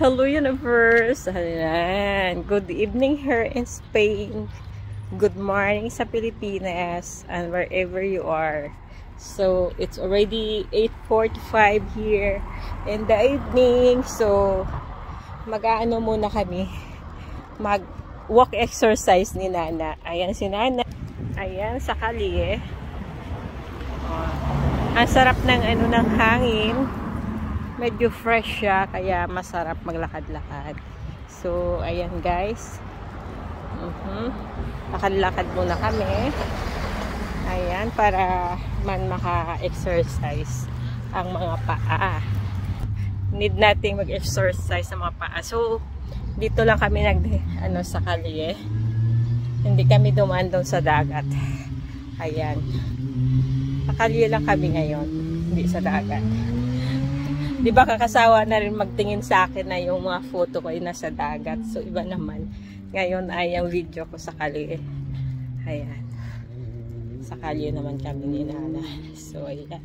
Hello universe! Ayan. Good evening here in Spain. Good morning sa Pilipinas and wherever you are. So, it's already 8:45 here in the evening. So, mag-aano muna kami. Mag-walk exercise ni Nana. Ayan si Nana. Ayan sa kalye. Ang sarap ng ng hangin. Medyo fresh siya, kaya masarap maglakad-lakad. So, ayan guys. Lakad-lakad muna kami. Ayan, para man maka-exercise ang mga paa. Need nating mag-exercise sa mga paa. So, dito lang kami sa kalye. Hindi kami dumaan doon sa dagat. Ayan. Kalye lang kami ngayon. Hindi sa dagat. Di ba kakasawa na rin magtingin sa akin na yung mga photo ko ay nasa dagat. So, iba naman. Ngayon ay ang video ko sa kalye. Ayan. Sa kalye naman kami ni Nana. So, ayan.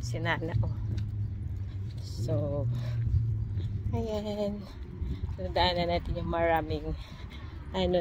Si Nana, oh. So, ayan. Nadaanan natin yung maraming ayan,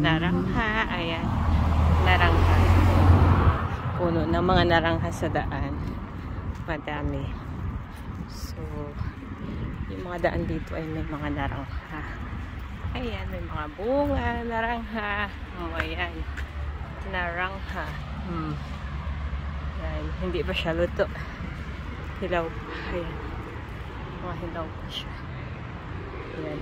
narangha. Ayan. Narangha. Puno ng mga narangha sa daan. Madami. So, yung mga daan dito ay may mga narangha. Ayan, may mga bunga, narangha. Oh, ayan. Narangha. Ayan, hindi pa siya luto. Hilaw pa. Ayan. Mga hilaw pa siya. Ayan.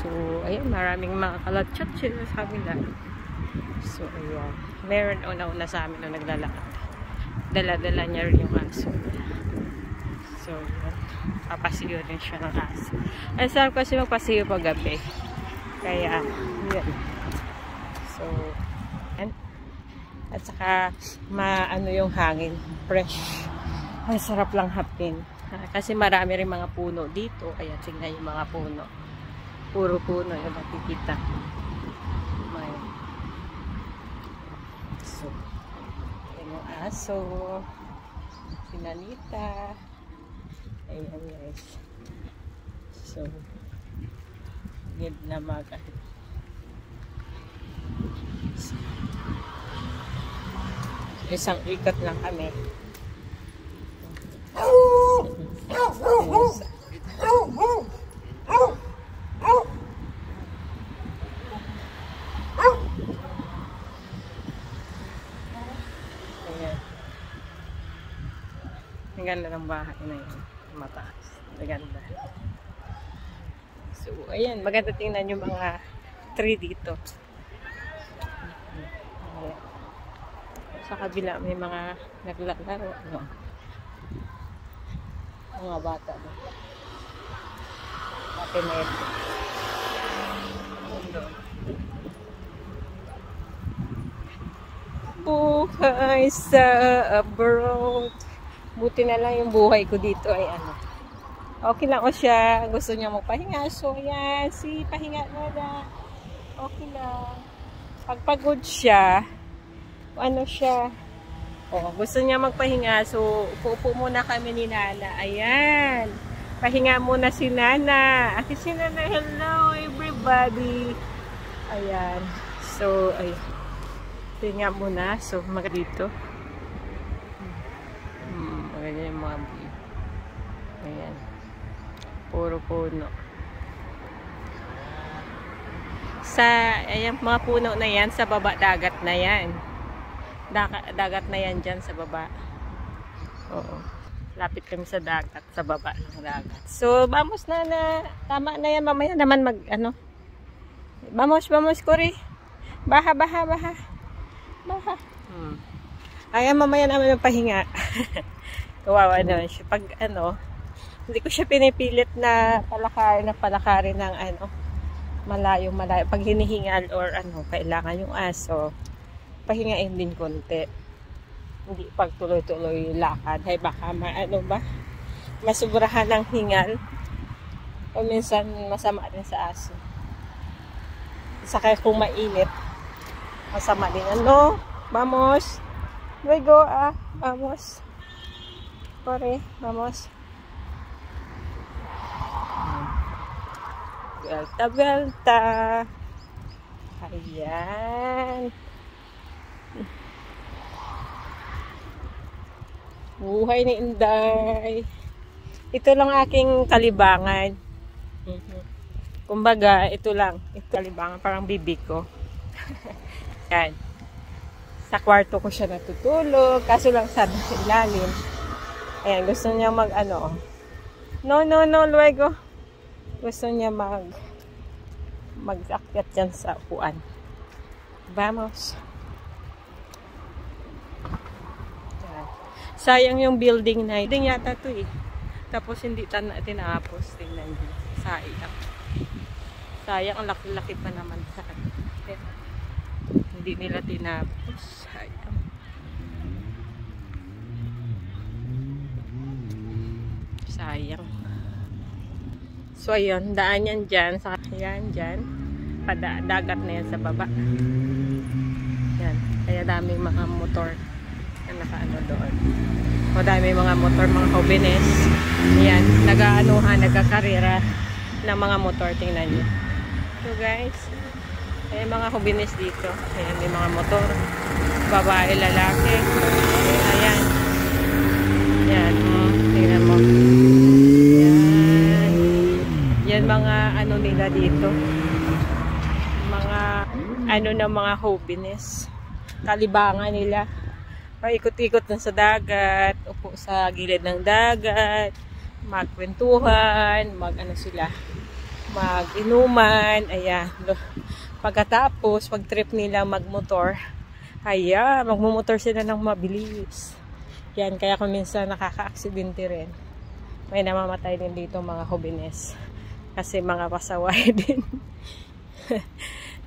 So, ayan, maraming mga kalatsyat sila sa kabila. So, ayan. Meron una-una sa amin nung naglalakad. Dala-dala niya rin yung aso. So, ayan. Papasiyo rin siya ng aso. Ang sarap kasi magpasiyo pag gabi. Kaya, ayan. So, ayan. At saka, yung hangin. Fresh. Ang sarap lang hapin. Kasi marami rin mga puno dito. Kaya, tingnan yung mga puno. Puro puno yung nakikita. So, yung aso, si Nanita. Ayan guys. So, good na so, isang ikot lang kami. Ang ganda ng bahay na yun. Mataas. Maganda. So, ayan. Maganda tingnan yung mga tree dito. Ayan. Sa kabila may mga naglalaro. No? Mga bata. No? Pati na ito. Buhay sa abroad. Buti na lang yung buhay ko dito ay okay lang o siya. Gusto niya magpahinga. So, yan. Pahinga na. Okay lang. Pagpagod siya, siya. Gusto niya magpahinga. So, upo muna kami ni Nana. Ayan. Pahinga muna si Nana. Aki si Nana. Hello, everybody. Ayan. So, ayan. Pahinga muna. So, dito. Ayan yung mga view. Ayan. Puro puno. Ayan, mga puno na yan, sa baba dagat na yan. Dagat na yan dyan sa baba. Oo. Lapit kami sa dagat, sa baba ng dagat. So, vamos na. Tama na yan. Mamaya naman Vamos, Kuri. Baha. Ayan, mamaya naman magpahinga. Kawawa naman siya. Pag hindi ko siya pinipilit na palakarin ng malayo. Pag hinihingal or kailangan yung aso, pahingain din konti. Hindi pag tuloy-tuloy lakad. Ay baka masubrahan ng hingal. O minsan masama din sa aso. Saka kung mainit, masama din. Vamos. Luego, vamos. Corre, vamos. Vuelta, vuelta. Ayan. Buhay ni Inday. Ito lang aking kalibangan. Kumbaga, ito lang. Ito kalibangan, parang bibig ko. Yan. Sa kwarto ko siya natutulog. Kaso lang sa ilalim. Ayan, gusto niya mag-ano. No, luego. Gusto niya mag-akyat dyan sa upuan. Vamos. Yan. Sayang yung building na. Building yata to eh. Tapos hindi tinapos. Tingnan niyo. Sayang. Sayang, ang laki-laki pa naman sa atin. Hindi nila tinapos. Sayang. Sayang. So, ayun. Daan yan dyan. Yan, dyan. Dagat na yan sa baba. Yan. Kaya daming mga motor na nakaano doon. O daming mga motor, mga jóvenes. Yan. Nagkakarera ng mga motor. Tingnan nyo. So guys, ayan mga jóvenes dito. Ayan, may mga motor. Babae, lalaki. Ayan. Yan. Tingnan mo. Yan. Yan mga ano nila dito. Mga ano ng mga jóvenes. Kalibangan nila. Paikot-ikot na sa dagat. Upo sa gilid ng dagat. Magkwentuhan. Mag-ano sila. Mag-inuman, ayan. Pagkatapos, pag trip nila magmotor, ayan, magmumotor sila ng mabilis. Yan, kaya kung minsan nakaka-aksidente rin. May namamatay din dito mga jóvenes. Kasi mga pasaway din.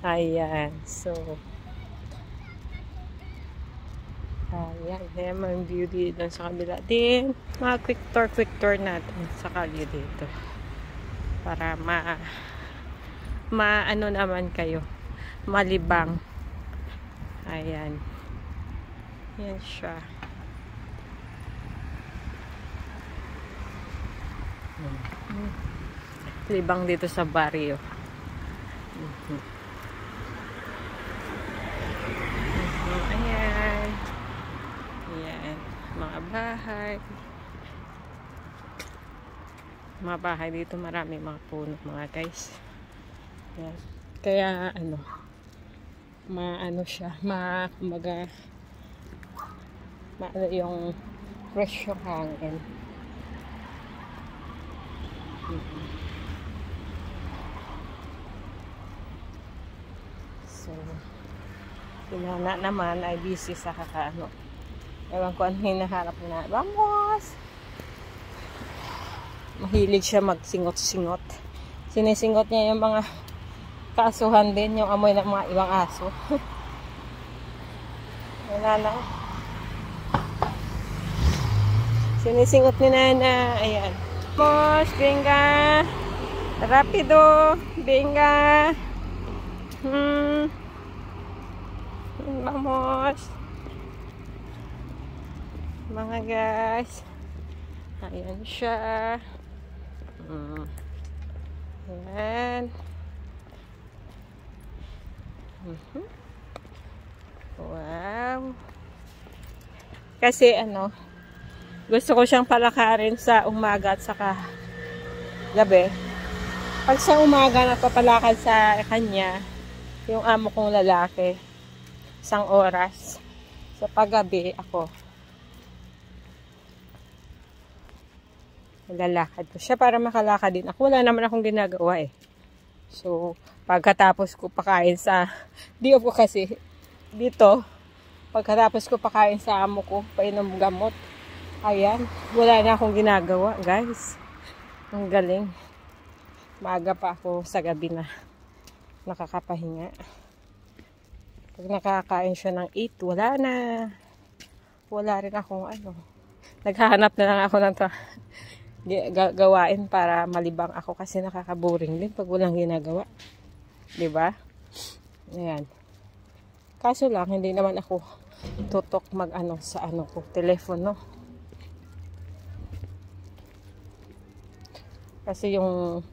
Ayan, so. Ayan, ayan, may beauty doon sa kabila din. Mga quick tour natin sa kalye dito. Para ano naman kayo, malibang. Ayan. Yan siya. Libang dito sa barrio. Ayan. Ayan. Mga bahay. Mga bahay dito, marami mga puno mga guys. Yan. Kaya ano, siya, kumbaga yung fresh yung hangin. So si Nana naman ay busy sa kakaano. Ewan ko ano hinaharap na. Vamos! Mahilig siya magsingot-singot. Sinisingot niya yung mga kaasuhan din, yung amoy ng mga ibang aso. Wala na. Sinisingot ni Nana. Ayan. Vamos, venga. Rapido. Venga. Vamos. Mga guys. Ayan siya. Ayan. Wow. Kasi ano, gusto ko siyang palakarin sa umaga at saka gabi. Pag sa umaga nagpapalakad sa kanya, yung amo kong lalaki, 1 oras. Sa paggabi ako, lalakad ko siya para makalakad din ako. Wala naman akong ginagawa eh. So, pagkatapos ko pakain sa ko kasi dito, pagkatapos ko pakain sa amo ko, painom gamot. Ayan, wala na akong ginagawa, guys. Ang galing. Maaga pa ako sa gabi na nakakapahinga. Pag nakakain siya ng 8, wala na. Wala rin akong ano. Naghahanap na lang ako ng gawain para malibang ako kasi nakakaboring din pag walang ginagawa. 'Di ba? Ayan. Kaso lang hindi naman ako tutok mag-ano sa ano ko, telepono. Kasi yung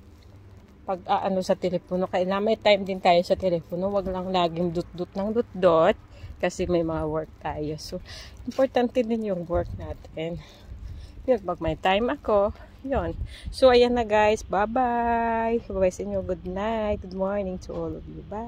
pag-aano sa telepono, kailangan may time din tayo sa telepono. Wag lang laging dut-dut ng dut-dut kasi may mga work tayo. So, importante din yung work natin. Yun, pag may time ako, yun. So, ayan na guys. Bye-bye. Bye-bye sa inyo. Good night. Good morning to all of you. Bye.